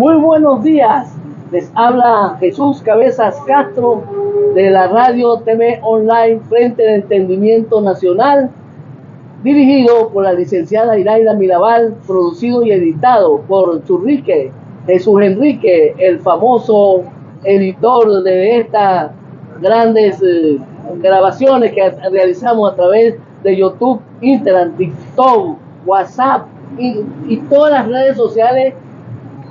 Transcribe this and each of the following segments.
Muy buenos días, les habla Jesús Cabezas Castro de la Radio TV Online Frente de Entendimiento Nacional, dirigido por la licenciada Iraida Mirabal, producido y editado por Churrique, Jesús Enrique, el famoso editor de estas grandes grabaciones que realizamos a través de YouTube, Instagram, TikTok, WhatsApp y todas las redes sociales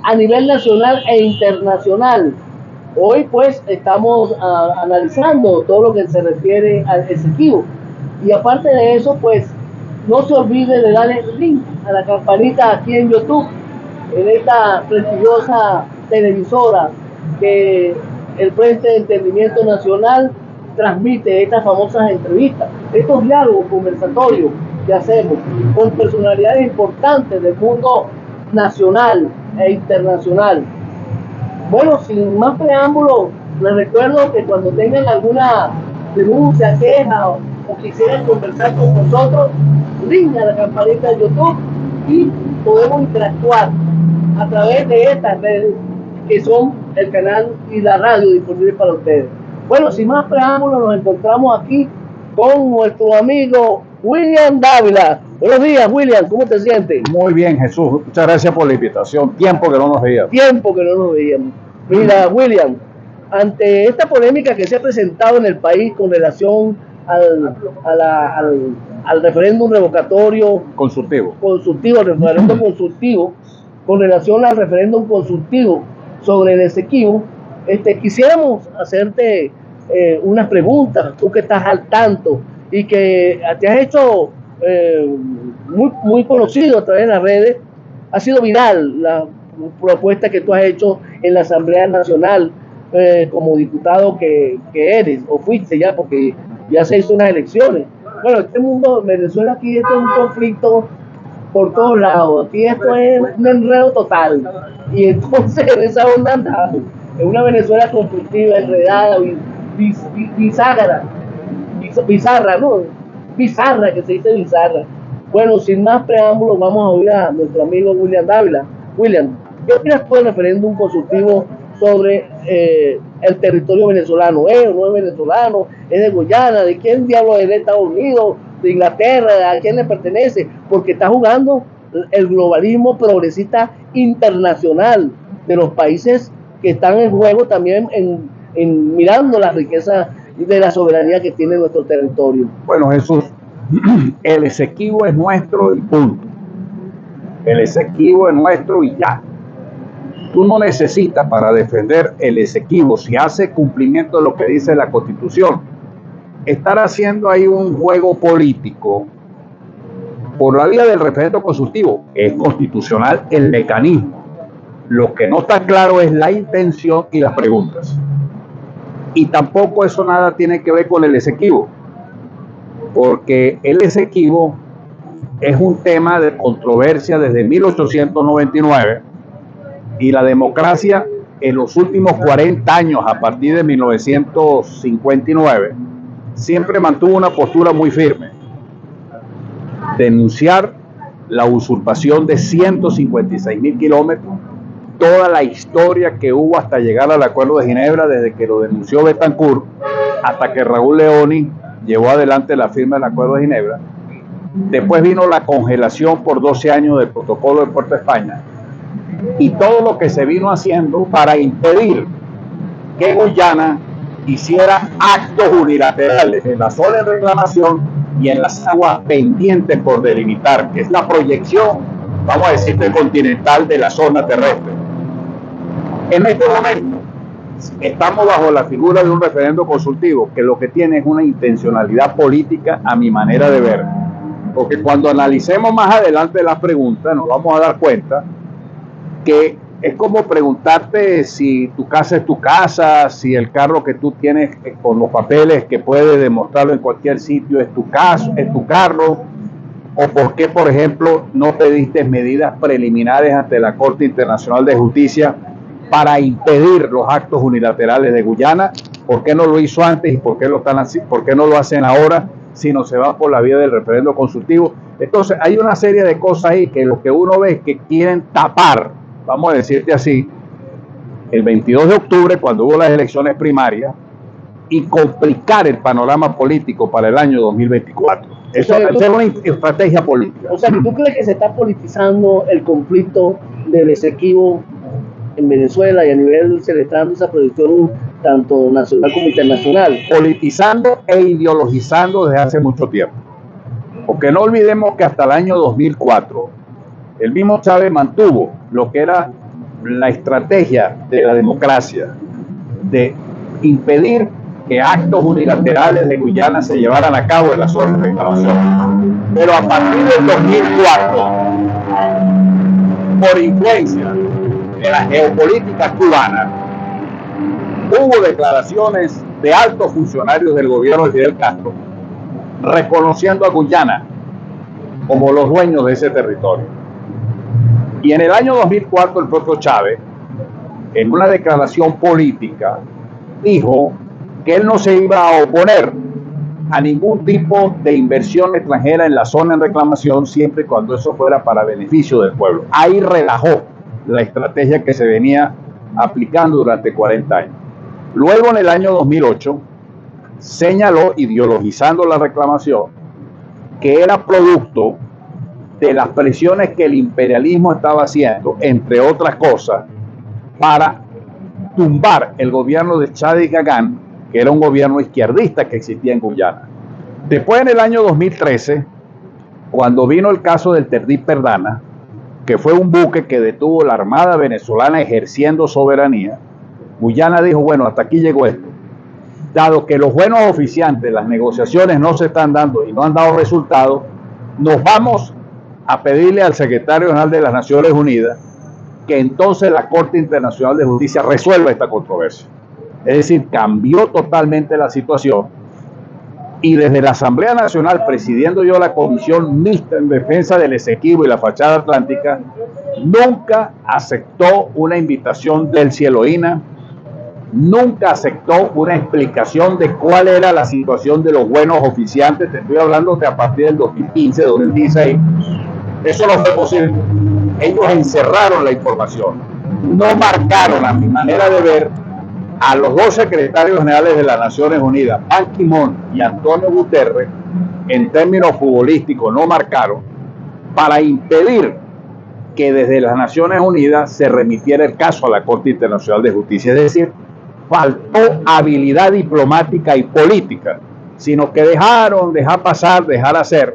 a nivel nacional e internacional. Hoy pues estamos analizando todo lo que se refiere al Esequibo, y aparte de eso pues no se olvide de darle link a la campanita aquí en YouTube, en esta prestigiosa televisora que el Frente de Entendimiento Nacional transmite estas famosas entrevistas, estos diálogos conversatorios que hacemos con personalidades importantes del mundo nacional e internacional. Bueno, sin más preámbulos, les recuerdo que cuando tengan alguna denuncia, queja o quisieran conversar con nosotros, link a la campanita de YouTube y podemos interactuar a través de estas redes que son el canal y la radio disponible para ustedes. Bueno, sin más preámbulos, nos encontramos aquí con nuestro amigo William Dávila. Buenos días, William, ¿cómo te sientes? Muy bien, Jesús, muchas gracias por la invitación. Tiempo que no nos veíamos. Mira, William, ante esta polémica que se ha presentado en el país con relación al referéndum revocatorio Consultivo, referéndum consultivo, con relación al referéndum consultivo sobre el Esequibo, quisiéramos hacerte unas preguntas, tú que estás al tanto y que te has hecho muy conocido a través de las redes. Ha sido viral la propuesta que tú has hecho en la Asamblea Nacional como diputado que eres, o fuiste ya, porque ya se hizo unas elecciones. Bueno, este mundo, Venezuela, aquí esto es un conflicto por todos lados, aquí esto es un enredo total, y entonces en esa onda andamos, en una Venezuela conflictiva, enredada, bizarra, que se dice bizarra. Bueno, sin más preámbulos, vamos a oír a nuestro amigo William Dávila. William, ¿qué opinas tú del referéndum consultivo sobre el territorio venezolano? ¿Es o no es venezolano? ¿Es de Guyana? ¿De quién diablos es? ¿De Estados Unidos? ¿De Inglaterra? ¿A quién le pertenece? Porque está jugando el globalismo progresista internacional de los países que están en juego también en mirando la riqueza de la soberanía que tiene nuestro territorio. Bueno, Jesús, el Esequibo es nuestro y punto. El Esequibo es nuestro y ya. Tú no necesitas, para defender el Esequibo, si hace cumplimiento de lo que dice la Constitución, estar haciendo ahí un juego político por la vía del referéndum consultivo. Es constitucional el mecanismo. Lo que no está claro es la intención y las preguntas. Y tampoco eso nada tiene que ver con el Esequibo, porque el Esequibo es un tema de controversia desde 1899, y la democracia en los últimos 40 años, a partir de 1959, siempre mantuvo una postura muy firme: denunciar la usurpación de 156.000 kilómetros, toda la historia que hubo hasta llegar al Acuerdo de Ginebra, desde que lo denunció Betancourt hasta que Raúl Leoni llevó adelante la firma del Acuerdo de Ginebra. Después vino la congelación por 12 años del protocolo de Puerto España, y todo lo que se vino haciendo para impedir que Guyana hiciera actos unilaterales en la zona de reclamación y en las aguas pendientes por delimitar, que es la proyección, vamos a decir, continental de la zona terrestre. En este momento estamos bajo la figura de un referéndum consultivo que lo que tiene es una intencionalidad política, a mi manera de ver, porque cuando analicemos más adelante las preguntas nos vamos a dar cuenta que es como preguntarte si tu casa es tu casa, si el carro que tú tienes con los papeles que puedes demostrarlo en cualquier sitio es tu carro, o por qué, por ejemplo, no pediste medidas preliminares ante la Corte Internacional de Justicia para impedir los actos unilaterales de Guyana. ¿Por qué no lo hizo antes y por qué no lo hacen ahora, si no se va por la vía del referéndum consultivo? Entonces hay una serie de cosas ahí que lo que uno ve es que quieren tapar, vamos a decirte así, el 22 de octubre, cuando hubo las elecciones primarias, y complicar el panorama político para el año 2024. Eso es una estrategia política. O sea, ¿tú crees que se está politizando el conflicto del Esequibo en Venezuela y a nivel se le está dando esa proyección tanto nacional como internacional? Politizando e ideologizando desde hace mucho tiempo. Porque no olvidemos que hasta el año 2004 el mismo Chávez mantuvo lo que era la estrategia de la democracia, de impedir que actos unilaterales de Guyana se llevaran a cabo en la zona de reclamación. Pero a partir del 2004, por influencia de la geopolítica cubana, hubo declaraciones de altos funcionarios del gobierno de Fidel Castro reconociendo a Guyana como los dueños de ese territorio. Y en el año 2004 el propio Chávez, en una declaración política, dijo que él no se iba a oponer a ningún tipo de inversión extranjera en la zona en reclamación, siempre y cuando eso fuera para beneficio del pueblo. Ahí relajó la estrategia que se venía aplicando durante 40 años. Luego, en el año 2008, señaló, ideologizando la reclamación, que era producto de las presiones que el imperialismo estaba haciendo, entre otras cosas, para tumbar el gobierno de Chávez Gagán, que era un gobierno izquierdista que existía en Guyana. Después, en el año 2013, cuando vino el caso del Terdí Perdana, que fue un buque que detuvo la Armada venezolana ejerciendo soberanía, Guyana dijo, bueno, hasta aquí llegó esto. Dado que los buenos oficiantes, las negociaciones no se están dando y no han dado resultados, nos vamos a pedirle al secretario general de las Naciones Unidas que entonces la Corte Internacional de Justicia resuelva esta controversia. Es decir, cambió totalmente la situación, y desde la Asamblea Nacional, presidiendo yo la Comisión Mixta en Defensa del Esequibo y la Fachada Atlántica, nunca aceptó una invitación del Cieloína, nunca aceptó una explicación de cuál era la situación de los buenos oficiantes. Te estoy hablando de a partir del 2015, 2016. Eso no fue posible. Ellos encerraron la información, no marcaron, a mi manera de ver, a los dos secretarios generales de las Naciones Unidas, Ban Ki-moon y Antonio Guterres, en términos futbolísticos, no marcaron, para impedir que desde las Naciones Unidas se remitiera el caso a la Corte Internacional de Justicia. Es decir, faltó habilidad diplomática y política, sino que dejar pasar, dejar hacer,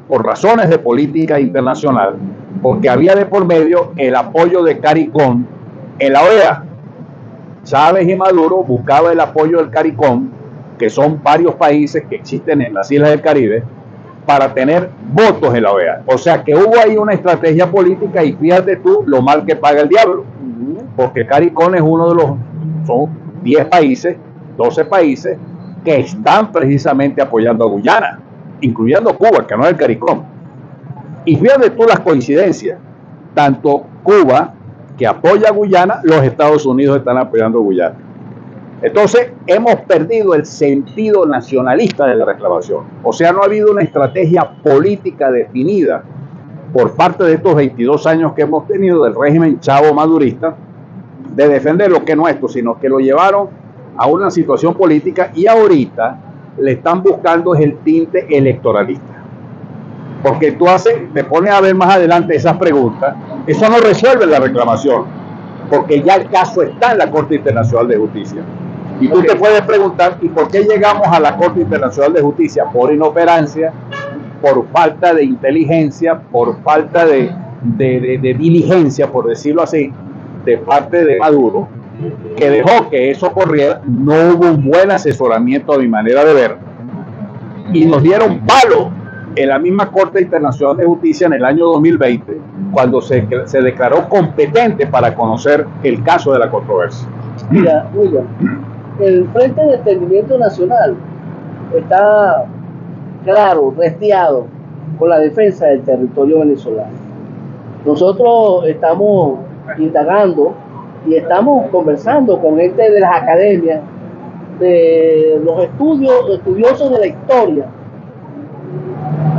por razones de política internacional, porque había de por medio el apoyo de CARICOM en la OEA. Chávez y Maduro buscaban el apoyo del CARICOM, que son varios países que existen en las islas del Caribe, para tener votos en la OEA. O sea que hubo ahí una estrategia política, y fíjate tú lo mal que paga el diablo, porque CARICOM es uno de los, son 10 países, 12 países que están precisamente apoyando a Guyana, incluyendo Cuba, que no es el CARICOM. Y fíjate tú las coincidencias, tanto Cuba, que apoya a Guyana, los Estados Unidos están apoyando a Guyana. Entonces, hemos perdido el sentido nacionalista de la reclamación. O sea, no ha habido una estrategia política definida por parte de estos 22 años que hemos tenido del régimen chavo madurista de defender lo que es nuestro, sino que lo llevaron a una situación política, y ahorita le están buscando el tinte electoralista. Porque tú te pones a ver más adelante esas preguntas, eso no resuelve la reclamación, porque ya el caso está en la Corte Internacional de Justicia. Y tú te puedes preguntar, ¿y por qué llegamos a la Corte Internacional de Justicia? Por inoperancia, por falta de inteligencia, por falta de diligencia, por decirlo así, de parte de Maduro, que dejó que eso corriera. No hubo un buen asesoramiento, a mi manera de ver, y nos dieron palo en la misma Corte Internacional de Justicia en el año 2020, cuando se declaró competente para conocer el caso de la controversia. Mira, William, el Frente de Entendimiento Nacional está claro, restiado con la defensa del territorio venezolano. Nosotros estamos indagando y estamos conversando con gente de las academias, de los estudiosos de la historia,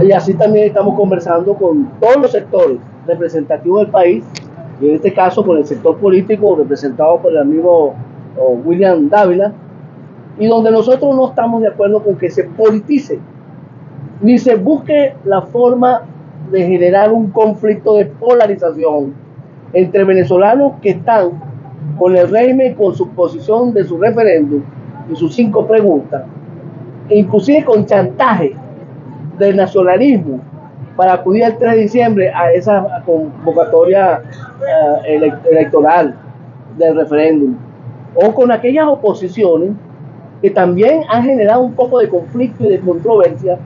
y así también estamos conversando con todos los sectores representativos del país y en este caso con el sector político representado por el amigo William Dávila, y donde nosotros no estamos de acuerdo con que se politice, ni se busque la forma de generar un conflicto de polarización entre venezolanos que están con el régimen, con su posición de su referéndum y sus 5 preguntas, e inclusive con chantaje del nacionalismo para acudir el 3 de diciembre a esa convocatoria electoral del referéndum, o con aquellas oposiciones que también han generado un poco de conflicto y de controversia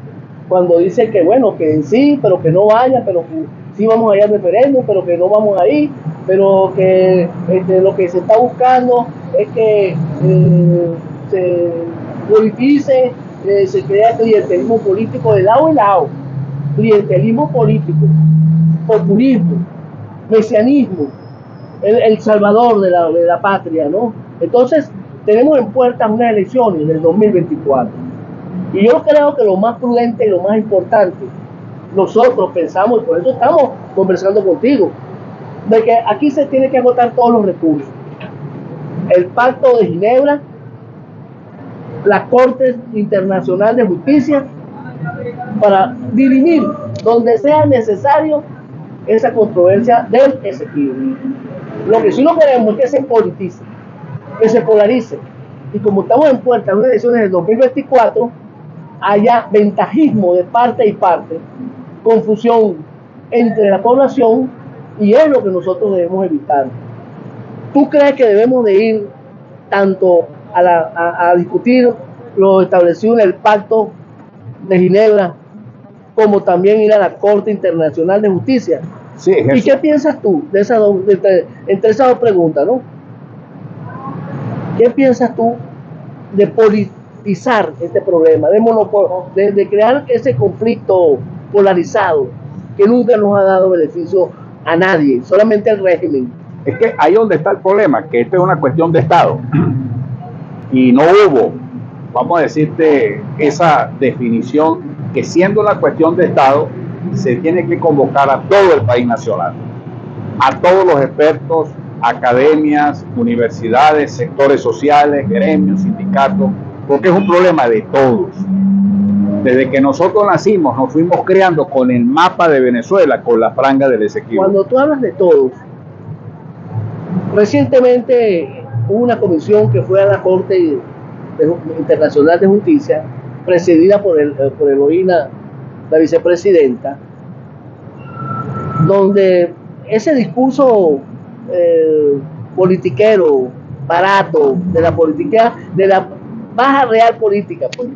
cuando dicen que bueno, que sí, pero que no vaya, pero que sí vamos a ir al referéndum, pero que no vamos a ir, pero que lo que se está buscando es que se politice, se crea clientelismo político de lado y lado, clientelismo político, populismo, mesianismo, el salvador de la patria, ¿no? Entonces, tenemos en puertas unas elecciones del 2024. Y yo creo que lo más prudente y lo más importante, nosotros pensamos, y por eso estamos conversando contigo, de que aquí se tiene que agotar todos los recursos. El Pacto de Ginebra, la Corte Internacional de Justicia, para dirimir donde sea necesario esa controversia del Esequibo. Lo que sí no queremos es que se politice, que se polarice, y como estamos en puerta de unas elecciones del 2024, haya ventajismo de parte y parte, confusión entre la población, y es lo que nosotros debemos evitar. ¿Tú crees que debemos de ir tanto a discutir lo establecido en el Pacto de Ginebra, como también ir a la Corte Internacional de Justicia? Sí, ¿Y qué piensas tú de esas entre esas dos preguntas, ¿no? ¿Qué piensas tú de politizar este problema, de crear ese conflicto polarizado que nunca nos ha dado beneficio a nadie, solamente al régimen? Es que ahí donde está el problema, que esto es una cuestión de Estado. Y no hubo, vamos a decirte, esa definición que siendo una cuestión de Estado, se tiene que convocar a todo el país nacional, a todos los expertos, academias, universidades, sectores sociales, gremios, sindicatos, porque es un problema de todos. Desde que nosotros nacimos, nos fuimos creando con el mapa de Venezuela, con la franja del Esequibo. Cuando tú hablas de todos, recientemente hubo una comisión que fue a la Corte Internacional de Justicia, presidida por Eloína, la vicepresidenta, donde ese discurso politiquero, barato, de la política, de la baja real política, pues,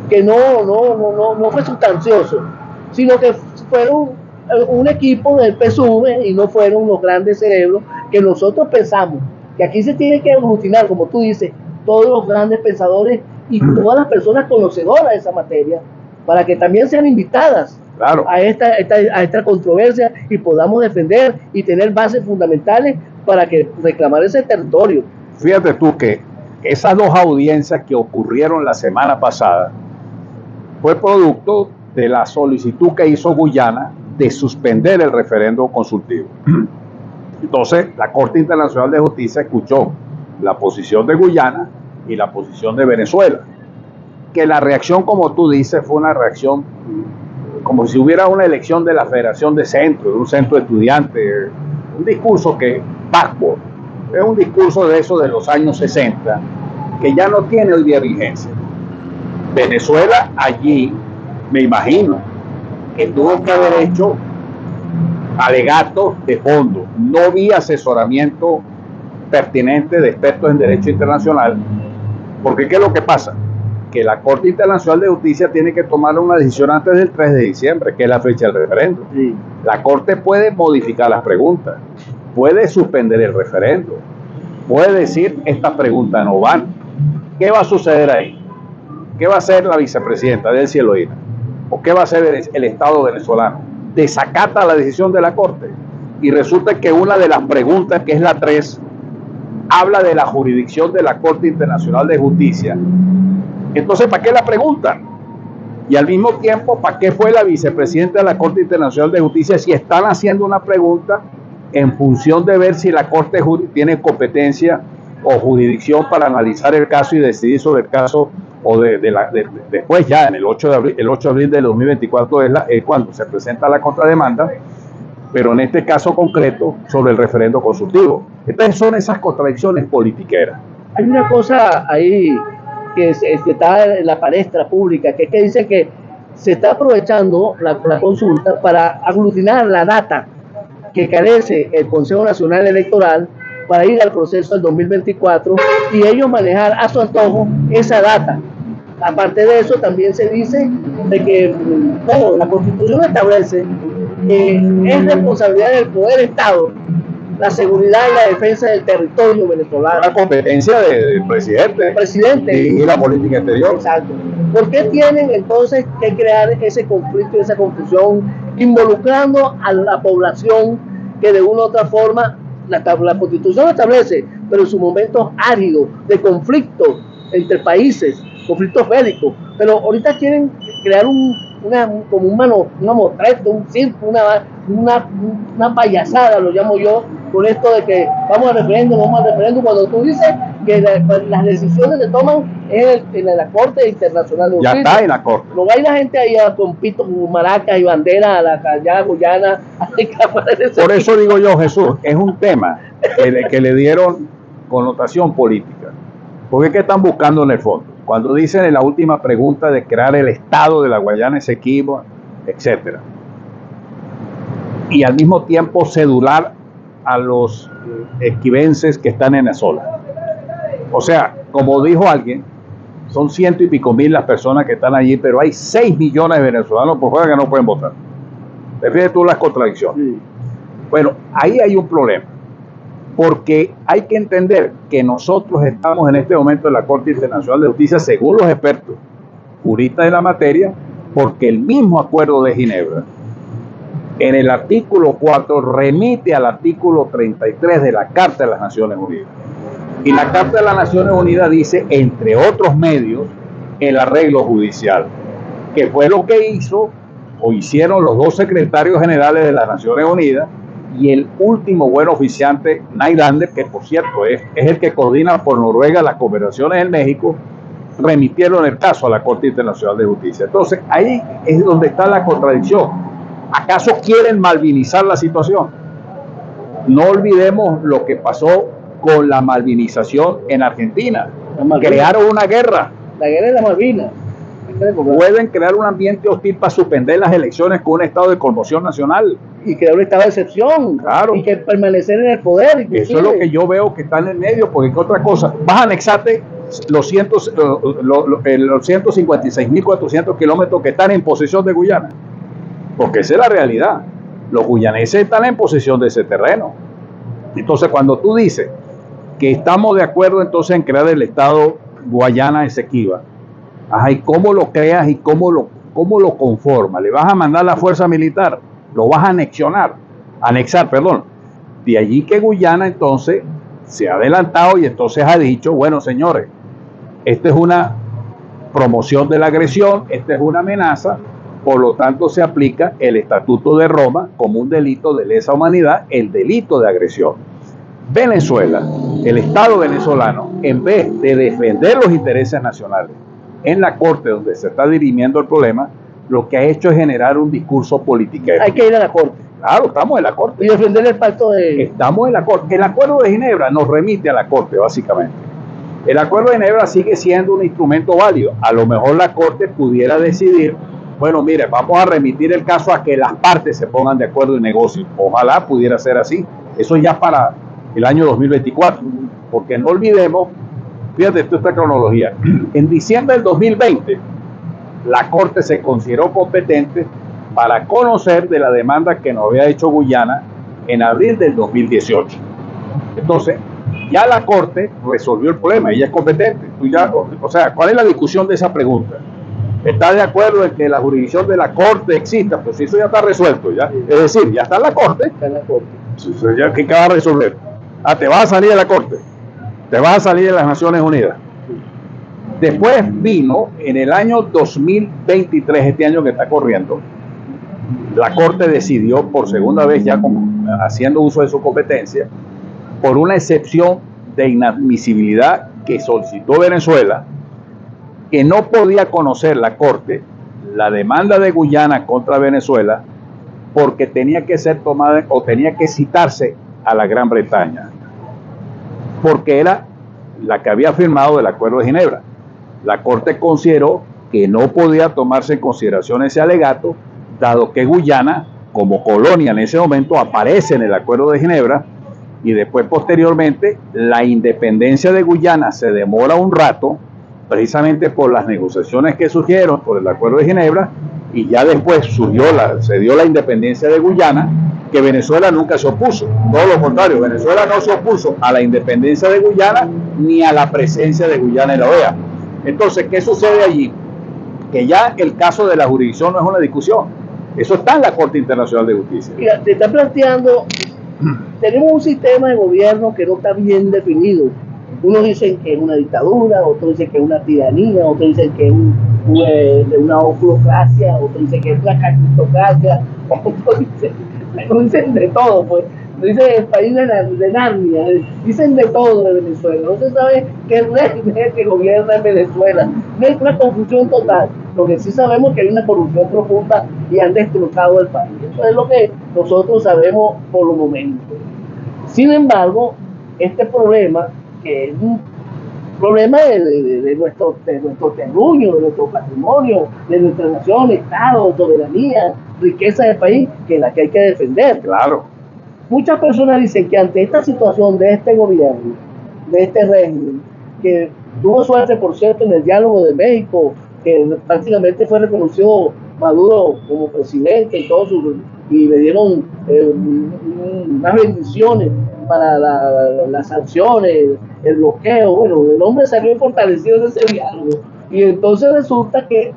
que no fue sustancioso, sino que fueron un equipo del PSUV y no fueron los grandes cerebros que nosotros pensamos que aquí se tiene que aglutinar, como tú dices, todos los grandes pensadores y todas las personas conocedoras de esa materia, para que también sean invitadas, claro, a esta controversia y podamos defender y tener bases fundamentales para que reclamar ese territorio. Fíjate tú que esas dos audiencias que ocurrieron la semana pasada fue producto de la solicitud que hizo Guyana de suspender el referéndum consultivo. Entonces, la Corte Internacional de Justicia escuchó la posición de Guyana y la posición de Venezuela. Que la reacción, como tú dices, fue una reacción como si hubiera una elección de la Federación de Centro, de un centro de estudiantes, un discurso que backward, es un discurso de eso de los años 60, que ya no tiene hoy día vigencia. Venezuela allí, me imagino, que tuvo que haber hecho alegatos de fondo. No vi asesoramiento pertinente de expertos en derecho internacional, porque ¿qué es lo que pasa? Que la Corte Internacional de Justicia tiene que tomar una decisión antes del 3 de diciembre, que es la fecha del referéndum. Sí. La Corte puede modificar las preguntas, puede suspender el referéndum, puede decir estas preguntas no van. ¿Qué va a suceder ahí? ¿Qué va a hacer la vicepresidenta Delcy Eloína? ¿O qué va a hacer el Estado venezolano? Desacata la decisión de la Corte. Y resulta que una de las preguntas, que es la 3, habla de la jurisdicción de la Corte Internacional de Justicia. Entonces, ¿para qué la preguntan? Y al mismo tiempo, ¿para qué fue la vicepresidenta de la Corte Internacional de Justicia si están haciendo una pregunta en función de ver si la Corte tiene competencia o jurisdicción para analizar el caso y decidir sobre el caso, o después ya en el 8 de abril del 2024 es cuando se presenta la contrademanda, pero en este caso concreto sobre el referendo consultivo. Entonces son esas contradicciones politiqueras. Hay una cosa ahí que está en la palestra pública, que es que dice que se está aprovechando la consulta para aglutinar la data que carece el Consejo Nacional Electoral para ir al proceso del 2024 y ellos manejar a su antojo esa data. Aparte de eso, también se dice de que la Constitución establece que es responsabilidad del poder Estado la seguridad y la defensa del territorio venezolano. La competencia del presidente y la política exterior. Exacto. ¿Por qué tienen entonces que crear ese conflicto y esa confusión involucrando a la población que de una u otra forma la Constitución establece, pero en sus momentos áridos de conflicto entre países, conflictos bélicos, pero ahorita quieren crear una motreto, un circo, una payasada, lo llamo yo, con esto de que vamos al referéndum, cuando tú dices que las decisiones se toman en la Corte Internacional de Justicia. Ya está en la Corte. No va a ir la gente ahí con pitos, maracas y bandera allá a Guyana. Por eso digo yo, Jesús, es un tema que le dieron connotación política. Porque ¿qué están buscando en el fondo? Cuando dicen en la última pregunta de crear el Estado de la Guayana Esequiba, etcétera, y al mismo tiempo cedular a los esquivenses que están en Azola. O sea, como dijo alguien, son 100 y pico mil las personas que están allí, pero hay 6 millones de venezolanos por fuera que no pueden votar. ¿Te fijas tú las contradicciones? Sí. Bueno, ahí hay un problema, porque hay que entender que nosotros estamos en este momento en la Corte Internacional de Justicia, según los expertos juristas de la materia, porque el mismo Acuerdo de Ginebra, en el artículo 4, remite al artículo 33 de la Carta de las Naciones Unidas. Y la Carta de las Naciones Unidas dice, entre otros medios, el arreglo judicial, que fue lo que hicieron los dos secretarios generales de las Naciones Unidas y el último buen oficiante, Nylander, que por cierto es el que coordina por Noruega las cooperaciones en México, remitieron el caso a la Corte Internacional de Justicia. Entonces, ahí es donde está la contradicción. ¿Acaso quieren malvinizar la situación? No olvidemos lo que pasó con la malvinización en Argentina. Crearon una guerra. La guerra de la Malvinas. Pueden crear un ambiente hostil para suspender las elecciones con un estado de conmoción nacional. Y crear un estado de excepción. Claro. Y que permanecer en el poder. Inclusive. Eso es lo que yo veo que está en el medio, porque ¿qué otra cosa? Vas a anexarte los 156.400 kilómetros que están en posesión de Guyana. Porque esa es la realidad. Los guyaneses están en posesión de ese terreno. Entonces, cuando tú dices que estamos de acuerdo entonces en crear el Estado Guayana Esequiba, ¿y cómo lo creas y cómo lo conformas? ¿Le vas a mandar la fuerza militar? ¿Lo vas a anexar? De allí que Guyana entonces se ha adelantado y entonces ha dicho, bueno, señores, esta es una promoción de la agresión, esta es una amenaza. Por lo tanto, se aplica el Estatuto de Roma como un delito de lesa humanidad, el delito de agresión. Venezuela, el Estado venezolano, en vez de defender los intereses nacionales en la Corte donde se está dirimiendo el problema, lo que ha hecho es generar un discurso politiquero. Hay que ir a la Corte. Claro, estamos en la Corte. Y defender el pacto de... Estamos en la Corte. El Acuerdo de Ginebra nos remite a la Corte, básicamente. El Acuerdo de Ginebra sigue siendo un instrumento válido. A lo mejor la Corte pudiera decidir, bueno, mire, vamos a remitir el caso a que las partes se pongan de acuerdo y negocien. Ojalá pudiera ser así. Eso ya para el año 2024. Porque no olvidemos, fíjate esta cronología. En diciembre del 2020, la Corte se consideró competente para conocer de la demanda que nos había hecho Guyana en abril del 2018. Entonces, ya la Corte resolvió el problema, ella es competente. O sea, ¿cuál es la discusión de esa pregunta? ¿Está de acuerdo en que la jurisdicción de la Corte exista? Pues eso ya está resuelto, ¿ya? Es decir, ya está en la Corte. Está en la Corte. Ya, ¿qué va a resolver? Te vas a salir de la Corte, te vas a salir de las Naciones Unidas. Después vino, en el año 2023, este año que está corriendo, la Corte decidió por segunda vez, ya haciendo uso de su competencia, por una excepción de inadmisibilidad que solicitó Venezuela, que no podía conocer la Corte la demanda de Guyana contra Venezuela porque tenía que ser tomada o tenía que citarse a la Gran Bretaña, porque era la que había firmado el Acuerdo de Ginebra. La Corte consideró que no podía tomarse en consideración ese alegato, dado que Guyana, como colonia en ese momento, aparece en el Acuerdo de Ginebra, y después posteriormente la independencia de Guyana se demora un rato, precisamente por las negociaciones que surgieron por el Acuerdo de Ginebra, y ya después se dio la independencia de Guyana, que Venezuela nunca se opuso. Todo lo contrario, Venezuela no se opuso a la independencia de Guyana ni a la presencia de Guyana en la OEA. Entonces, ¿qué sucede allí? Que ya el caso de la jurisdicción no es una discusión. Eso está en la Corte Internacional de Justicia. Mira, te está planteando, tenemos un sistema de gobierno que no está bien definido. Unos dicen que es una dictadura, otros dicen que es una tiranía, otros dicen que es una oclocracia, otros dicen que es una cactocracia, otros dicen de todo, pues. Dicen el país de Narnia, dicen de todo de Venezuela. No se sabe qué régimen es el que gobierna en Venezuela. No hay una confusión total. Lo que sí sabemos es que hay una corrupción profunda y han destrozado el país. Eso es lo que nosotros sabemos por los momentos. Sin embargo, este problema, que es un problema de nuestro terruño, de nuestro patrimonio, de nuestra nación, Estado, soberanía, riqueza del país, que es la que hay que defender. Claro. Muchas personas dicen que ante esta situación de este gobierno, de este régimen, que tuvo suerte, por cierto, en el diálogo de México, que prácticamente fue reconocido Maduro como presidente y le dieron unas bendiciones para las sanciones, el bloqueo. Bueno, el hombre salió fortalecido de ese diálogo. Y entonces resulta que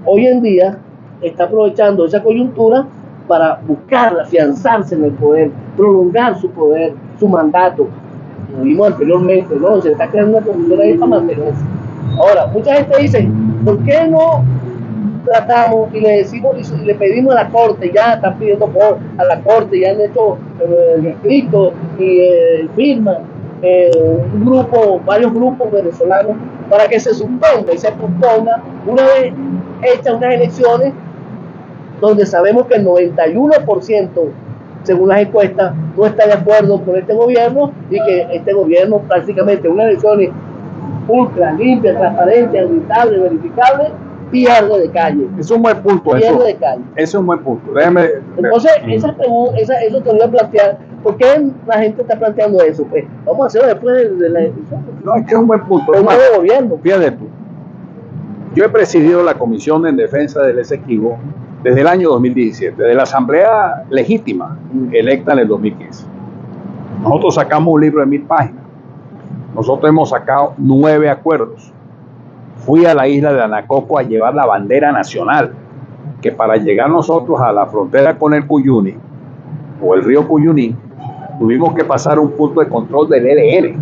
hoy en día está aprovechando esa coyuntura para buscar afianzarse en el poder, prolongar su poder, su mandato. Lo vimos anteriormente, ¿no? Se está creando una condición ahí para mantenerse. Ahora, mucha gente dice, ¿por qué no tratamos y le decimos y le pedimos a la Corte? Ya están pidiendo a la Corte, ya han hecho escritos y firman varios grupos venezolanos para que se suspenda y se posponga una vez hechas unas elecciones donde sabemos que el 91%, según las encuestas, no está de acuerdo con este gobierno, y que este gobierno prácticamente unas elecciones ultra limpias, transparentes, auditables, verificables, pierde de calle. Es un buen punto. Pierde de calle. Es un buen punto. Entonces, eso te voy a plantear. ¿Por qué la gente está planteando eso? Pues vamos a hacerlo después de la elección. No, es que es un buen punto. Es un nuevo gobierno. Fíjate tú. Yo he presidido la Comisión en Defensa del Esequibo desde el año 2017, desde la Asamblea legítima electa en el 2015. Nosotros sacamos un libro de 1000 páginas. Nosotros hemos sacado 9 acuerdos. Fui a la isla de Anacoco a llevar la bandera nacional, que para llegar nosotros a la frontera con el Cuyuni, o el río Cuyuní, tuvimos que pasar un punto de control del ELN,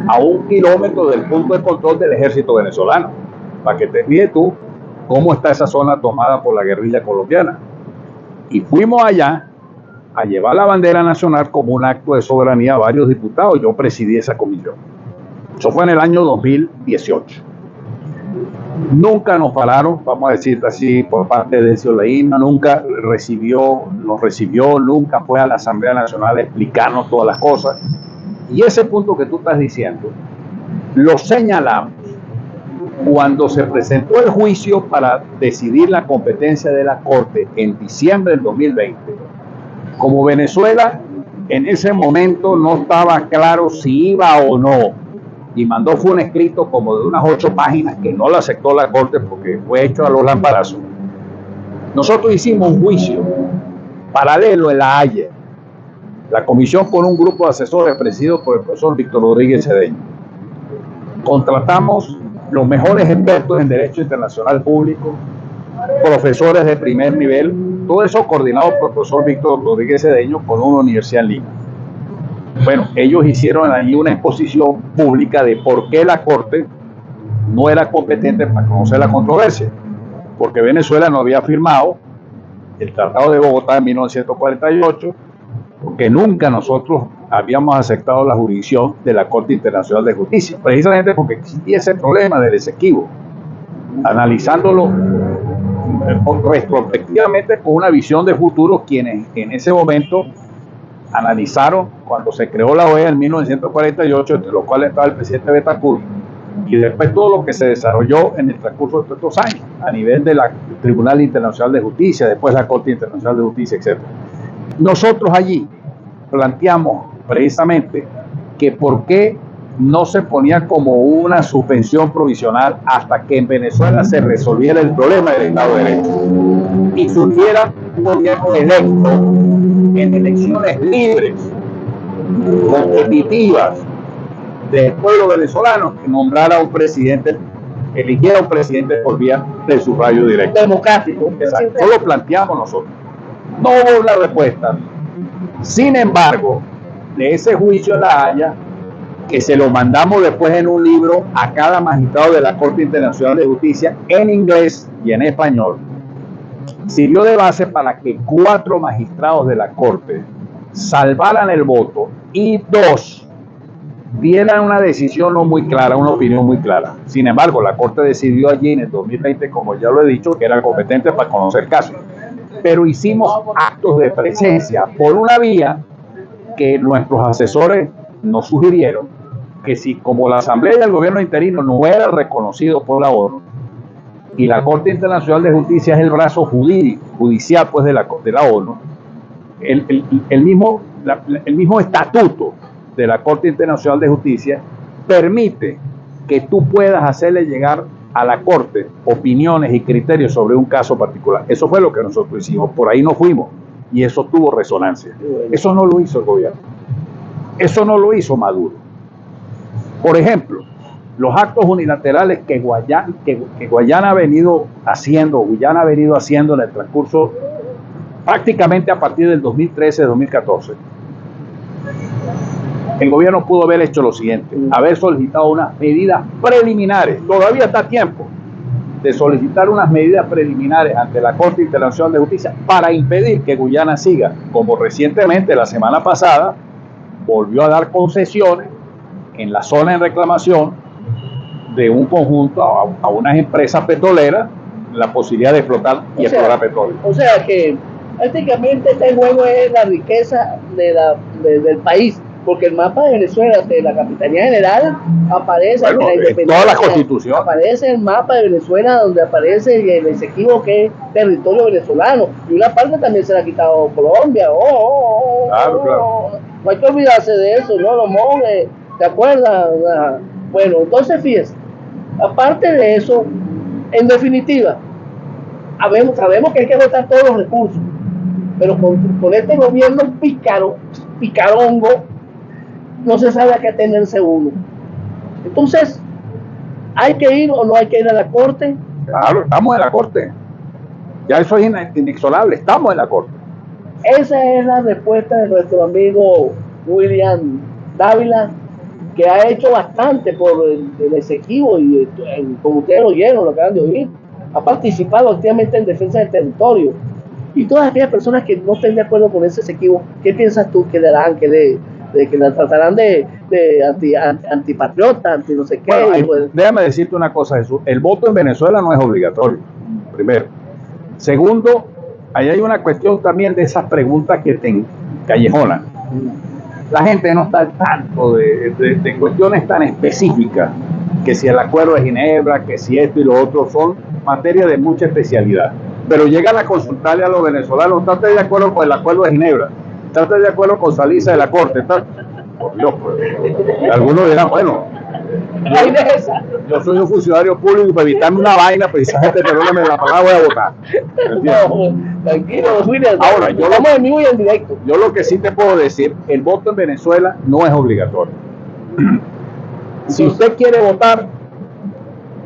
a 1 kilómetro del punto de control del ejército venezolano, para que te fijes tú cómo está esa zona tomada por la guerrilla colombiana. Y fuimos allá a llevar la bandera nacional como un acto de soberanía a varios diputados. Yo presidí esa comisión. Eso fue en el año 2018. Nunca nos pararon, vamos a decir así, por parte de Ciolaína, nunca nos recibió, nunca fue a la Asamblea Nacional a explicarnos todas las cosas. Y ese punto que tú estás diciendo, lo señalamos cuando se presentó el juicio para decidir la competencia de la Corte en diciembre del 2020. Como Venezuela en ese momento no estaba claro si iba o no, y fue un escrito como de unas 8 páginas que no lo aceptó la Corte porque fue hecho a los lamparazos. Nosotros hicimos un juicio paralelo en La Haya, la comisión con un grupo de asesores presidido por el profesor Víctor Rodríguez Cedeño. Contratamos los mejores expertos en Derecho Internacional Público, profesores de primer nivel, todo eso coordinado por el profesor Víctor Rodríguez Cedeño con una universidad en Lima. Bueno, ellos hicieron ahí una exposición pública de por qué la Corte no era competente para conocer la controversia, porque Venezuela no había firmado el Tratado de Bogotá en 1948, porque nunca nosotros habíamos aceptado la jurisdicción de la Corte Internacional de Justicia, precisamente porque existía ese problema del Esequibo. Analizándolo retrospectivamente con una visión de futuro, quienes en ese momento analizaron cuando se creó la OEA en 1948, entre los cuales estaba el presidente Betancourt, y después todo lo que se desarrolló en el transcurso de estos años, a nivel del Tribunal Internacional de Justicia, después la Corte Internacional de Justicia, etc. Nosotros allí planteamos precisamente que por qué no se ponía como una suspensión provisional hasta que en Venezuela se resolviera el problema del Estado de Derecho y surgiera un gobierno electo en elecciones libres, competitivas, del pueblo venezolano, que nombrara un presidente, eligiera un presidente por vía del sufragio directo. Democrático. Exacto. Eso lo planteamos nosotros. No hubo una respuesta. Sin embargo, de ese juicio en La Haya, que se lo mandamos después en un libro a cada magistrado de la Corte Internacional de Justicia en inglés y en español, sirvió de base para que 4 magistrados de la Corte salvaran el voto y 2 dieran una decisión no muy clara, una opinión muy clara. Sin embargo, la Corte decidió allí en el 2020, como ya lo he dicho, que era competente para conocer casos. Pero hicimos actos de presencia por una vía que nuestros asesores nos sugirieron, que si como la Asamblea y el Gobierno interino no era reconocido por la ONU, y la Corte Internacional de Justicia es el brazo judicial pues, de la ONU, el mismo estatuto de la Corte Internacional de Justicia permite que tú puedas hacerle llegar a la Corte opiniones y criterios sobre un caso particular. Eso fue lo que nosotros hicimos, por ahí nos fuimos y eso tuvo resonancia. Eso no lo hizo el gobierno, eso no lo hizo Maduro. Por ejemplo, los actos unilaterales que Guyana ha venido haciendo en el transcurso prácticamente a partir del 2013-2014, el gobierno pudo haber hecho lo siguiente: haber solicitado unas medidas preliminares. Todavía está a tiempo de solicitar unas medidas preliminares ante la Corte Internacional de Justicia para impedir que Guyana siga, como recientemente, la semana pasada, volvió a dar concesiones en la zona en reclamación de un conjunto a unas empresas petroleras la posibilidad de explotar y explorar petróleo. O sea que prácticamente este juego es la riqueza del país, porque el mapa de Venezuela, de la Capitanía General, aparece en la independencia, toda la Constitución. Aparece el mapa de Venezuela, donde aparece el Esequibo, que es territorio venezolano, y una parte también se la ha quitado Colombia. Claro. No hay que olvidarse de eso, ¿no? Los monjes, ¿te acuerdas? Bueno, entonces fíjense, aparte de eso, en definitiva, sabemos que hay que votar todos los recursos, pero con este gobierno picarongo, no se sabe a qué atenerse uno. Entonces, ¿hay que ir o no hay que ir a la Corte? Claro, estamos en la Corte. Ya eso es inexorable, estamos en la Corte. Esa es la respuesta de nuestro amigo William Dávila, que ha hecho bastante por el Esequibo y como ustedes lo oyeron, lo acaban de oír, ha participado activamente en defensa del territorio. Y todas aquellas personas que no estén de acuerdo con ese Esequibo, ¿qué piensas tú que le harán? Que la tratarán de antipatriota, anti no sé qué. Bueno, déjame decirte una cosa, Jesús. El voto en Venezuela no es obligatorio, primero. Segundo, ahí hay una cuestión también de esas preguntas que te encallejonan. La gente no está al tanto de cuestiones tan específicas, que si el Acuerdo de Ginebra, que si esto y lo otro, son materias de mucha especialidad. Pero llegan a consultarle a los venezolanos: ¿estás de acuerdo con el Acuerdo de Ginebra? ¿Estás de acuerdo con salirse de la Corte? Por Dios, pues. Algunos dirán, bueno, yo soy un funcionario público y para evitarme una vaina, precisamente, pero no me la palabra, voy a votar. No, tranquilo, William. Ahora, estamos en vivo y en directo. Yo lo que sí te puedo decir, el voto en Venezuela no es obligatorio. Si usted quiere votar,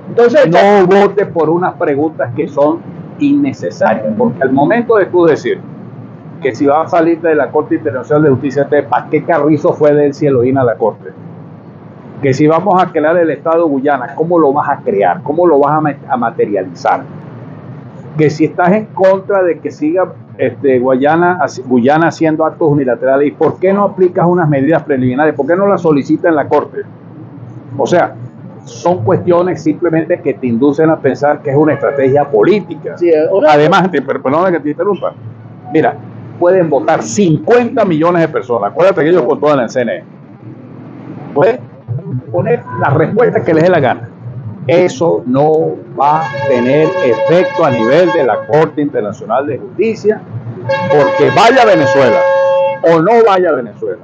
entonces no vote por unas preguntas que son innecesarias, porque al momento de tú decir que si va a salir de la Corte Internacional de Justicia, ¿para qué carrizo fue del cielo a la Corte? Que si vamos a crear el Estado de Guyana, ¿cómo lo vas a crear? ¿Cómo lo vas a materializar? que si estás en contra de que siga Guyana haciendo actos unilaterales, ¿y por qué no aplicas unas medidas preliminares? ¿Por qué no las solicitas en la Corte? O sea, son cuestiones simplemente que te inducen a pensar que es una estrategia política. Sí, además, perdóname que te interrumpa. Mira, pueden votar 50 millones de personas. Acuérdate que ellos controlan el CNE. Pueden poner la respuesta que les dé la gana. Eso no va a tener efecto a nivel de la Corte Internacional de Justicia, porque vaya a Venezuela o no vaya a Venezuela,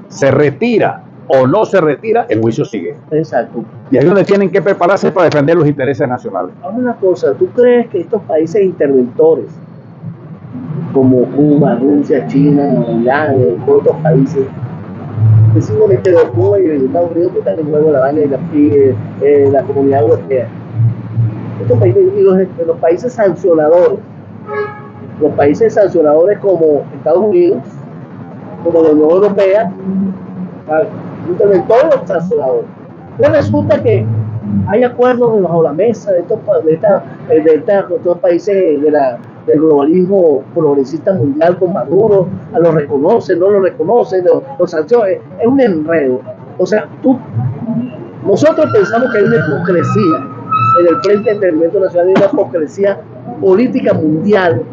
se retira o no se retira, el juicio sigue. Exacto. Y ahí es donde tienen que prepararse para defender los intereses nacionales. Ahora una cosa, ¿tú crees que estos países interventores, como Cuba, Rusia, China, Irán, otros países, específicamente de Cuba y de Estados Unidos, que están en juego la vaina y la comunidad europea, estos países, y los países sancionadores como Estados Unidos, como la Unión Europea, interventores sancionadores? Pues resulta que hay acuerdos bajo la mesa de estos países del globalismo progresista mundial con Maduro, lo reconocen, no lo reconocen, los sanciones, es un enredo. O sea, nosotros pensamos que hay una hipocresía en el Frente de Entendimiento Nacional, hay una hipocresía política mundial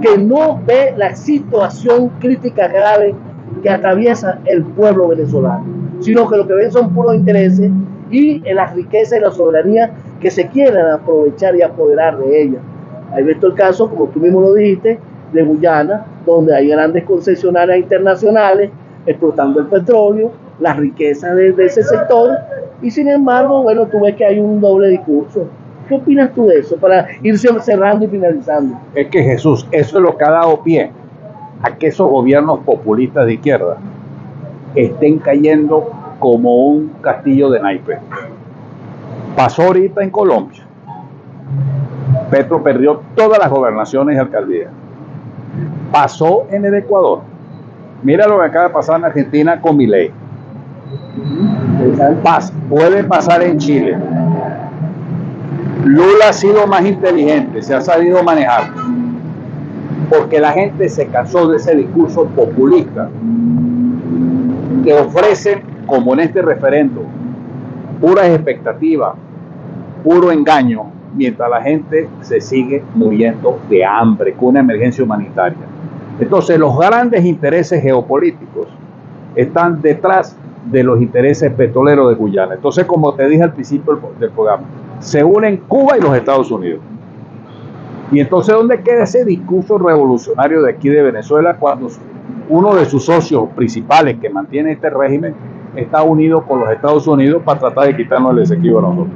que no ve la situación crítica grave que atraviesa el pueblo venezolano, sino que lo que ven son puros intereses y en las riquezas y la soberanía que se quieran aprovechar y apoderar de ella. Hay visto el caso, como tú mismo lo dijiste, de Guyana, donde hay grandes concesionarias internacionales explotando el petróleo, las riquezas de ese sector, y sin embargo, bueno, tú ves que hay un doble discurso. ¿Qué opinas tú de eso, para ir cerrando y finalizando? Es que, Jesús, eso es lo que ha dado pie a que esos gobiernos populistas de izquierda estén cayendo como un castillo de naipes. Pasó ahorita en Colombia. Petro perdió todas las gobernaciones y alcaldías. Pasó en el Ecuador. Mira lo que acaba de pasar en Argentina con Milei. Puede pasar en Chile. Lula ha sido más inteligente, se ha sabido manejar, porque la gente se cansó de ese discurso populista que ofrecen, como en este referendo, puras expectativas, puro engaño, mientras la gente se sigue muriendo de hambre con una emergencia humanitaria. Entonces, los grandes intereses geopolíticos están detrás de los intereses petroleros de Guyana. Entonces, como te dije al principio del programa, se unen Cuba y los Estados Unidos. Y entonces, ¿dónde queda ese discurso revolucionario de aquí de Venezuela cuando uno de sus socios principales que mantiene este régimen está unido con los Estados Unidos para tratar de quitarnos el Esequibo a nosotros?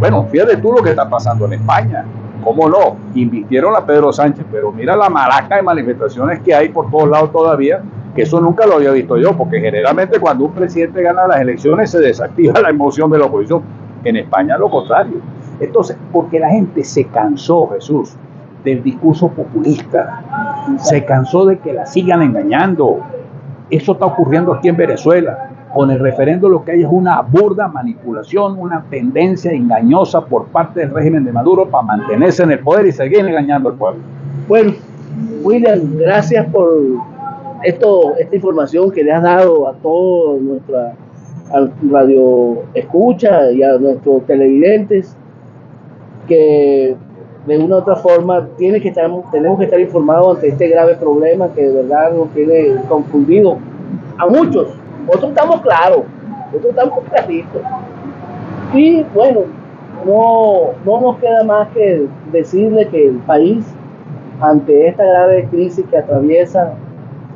Bueno, fíjate tú lo que está pasando en España. ¿Cómo no? Invitieron a Pedro Sánchez, pero mira la maraca de manifestaciones que hay por todos lados todavía, que eso nunca lo había visto yo, porque generalmente cuando un presidente gana las elecciones se desactiva la emoción de la oposición. En España lo contrario. Entonces, porque la gente se cansó, Jesús, del discurso populista, se cansó de que la sigan engañando. Eso está ocurriendo aquí en Venezuela. Con el referendo lo que hay es una burda manipulación, una tendencia engañosa por parte del régimen de Maduro para mantenerse en el poder y seguir engañando al pueblo. Bueno, William, gracias por esta información que le has dado a toda nuestra radio escucha y a nuestros televidentes, que de una u otra forma tenemos que estar informados ante este grave problema que de verdad nos tiene confundido a muchos. Nosotros estamos claros, nosotros estamos claritos. Y bueno, no nos queda más que decirle que el país, ante esta grave crisis que atraviesa,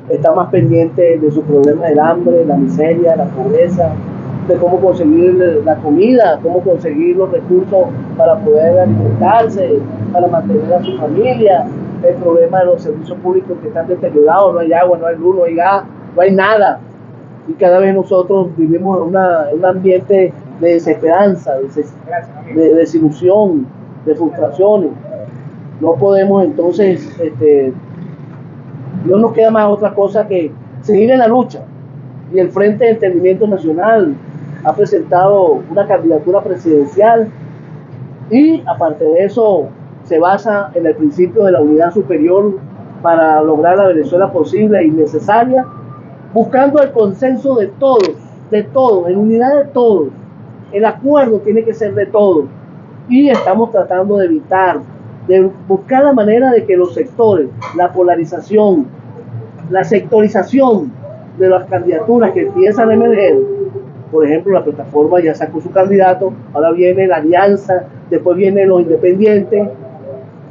está más pendiente de sus problemas del hambre, la miseria, la pobreza, de cómo conseguir la comida, cómo conseguir los recursos para poder alimentarse, para mantener a su familia, el problema de los servicios públicos que están deteriorados, no hay agua, no hay luz, no hay gas, no hay nada. Y cada vez nosotros vivimos en un ambiente de desesperanza, de desilusión, de frustraciones. No podemos entonces, no nos queda más otra cosa que seguir en la lucha. Y el Frente de Entendimiento Nacional ha presentado una candidatura presidencial Y aparte de eso, se basa en el principio de la unidad superior para lograr la Venezuela posible y necesaria, buscando el consenso de todos, en unidad de todos. El acuerdo tiene que ser de todos. Y estamos tratando de evitar, de buscar la manera de que los sectores, la polarización, la sectorización de las candidaturas que empiezan a emerger, por ejemplo, la plataforma ya sacó su candidato, ahora viene la alianza, después vienen los independientes.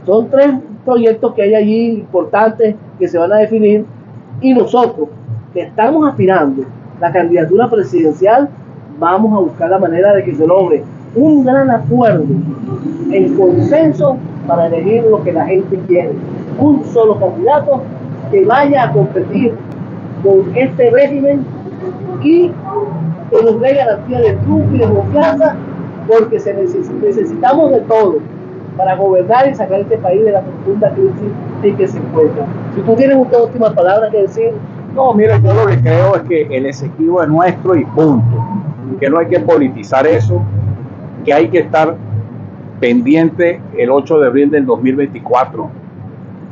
Son 3 proyectos que hay allí importantes que se van a definir, y nosotros que estamos aspirando la candidatura presidencial, vamos a buscar la manera de que se logre un gran acuerdo en consenso para elegir lo que la gente quiere, un solo candidato que vaya a competir con este régimen y que nos dé garantía de triunfo y de confianza, porque necesitamos de todo para gobernar y sacar este país de la profunda crisis en que se encuentra. Si tú tienes una última palabra que decir. No, mira, yo lo que creo es que el Esequibo es nuestro y punto, que no hay que politizar eso, que hay que estar pendiente el 8 de abril del 2024,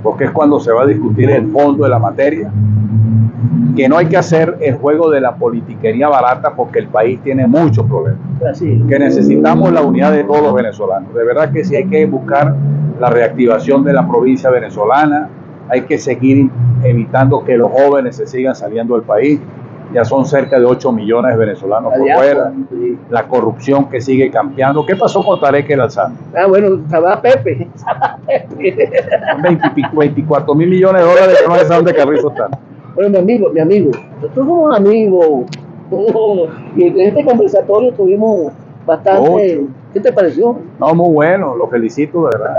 porque es cuando se va a discutir el fondo de la materia, que no hay que hacer el juego de la politiquería barata, porque el país tiene muchos problemas, que necesitamos la unidad de todos los venezolanos. De verdad que sí hay que buscar la reactivación de la provincia venezolana, hay que seguir evitando que los jóvenes se sigan saliendo del país. Ya son cerca de 8 millones de venezolanos por fuera. La corrupción que sigue campeando. ¿Qué pasó con Tarek El Alzano? Bueno, estaba Pepe. 24 mil millones de dólares que no se saben de Carrizo están. Bueno, mi amigo, nosotros somos amigos. Y en este conversatorio tuvimos bastante. ¿Qué te pareció? No, muy bueno, lo felicito de verdad.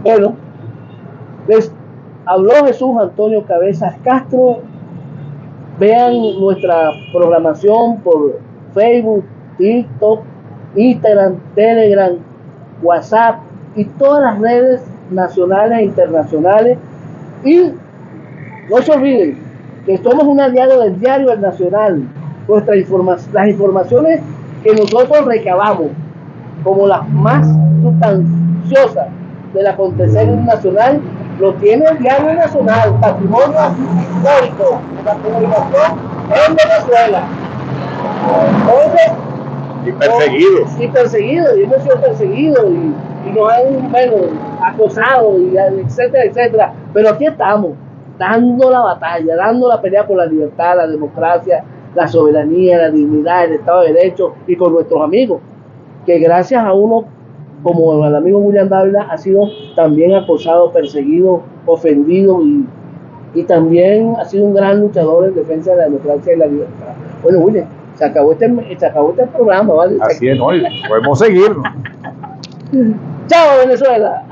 Bueno, les habló Jesús Antonio Cabezas Castro. Vean nuestra programación por Facebook, TikTok, Instagram, Telegram, WhatsApp y todas las redes nacionales e internacionales. Y no se olviden que somos un aliado del diario El Nacional. Las informaciones que nosotros recabamos como las más sustanciosas del acontecer nacional lo tiene el diario Nacional, patrimonio histórico de la comunicación en Venezuela. Entonces, y hemos sido perseguidos y nos han acosado, y etcétera, etcétera. Pero aquí estamos, dando la batalla, dando la pelea por la libertad, la democracia, la soberanía, la dignidad, el Estado de Derecho, y con nuestros amigos, que gracias a uno como el amigo William Dávila ha sido también acosado, perseguido, ofendido y también ha sido un gran luchador en defensa de la democracia y la libertad. Bueno, William, se acabó este programa, ¿vale? Así es, ¿no? Podemos seguir. ¡Chao, Venezuela!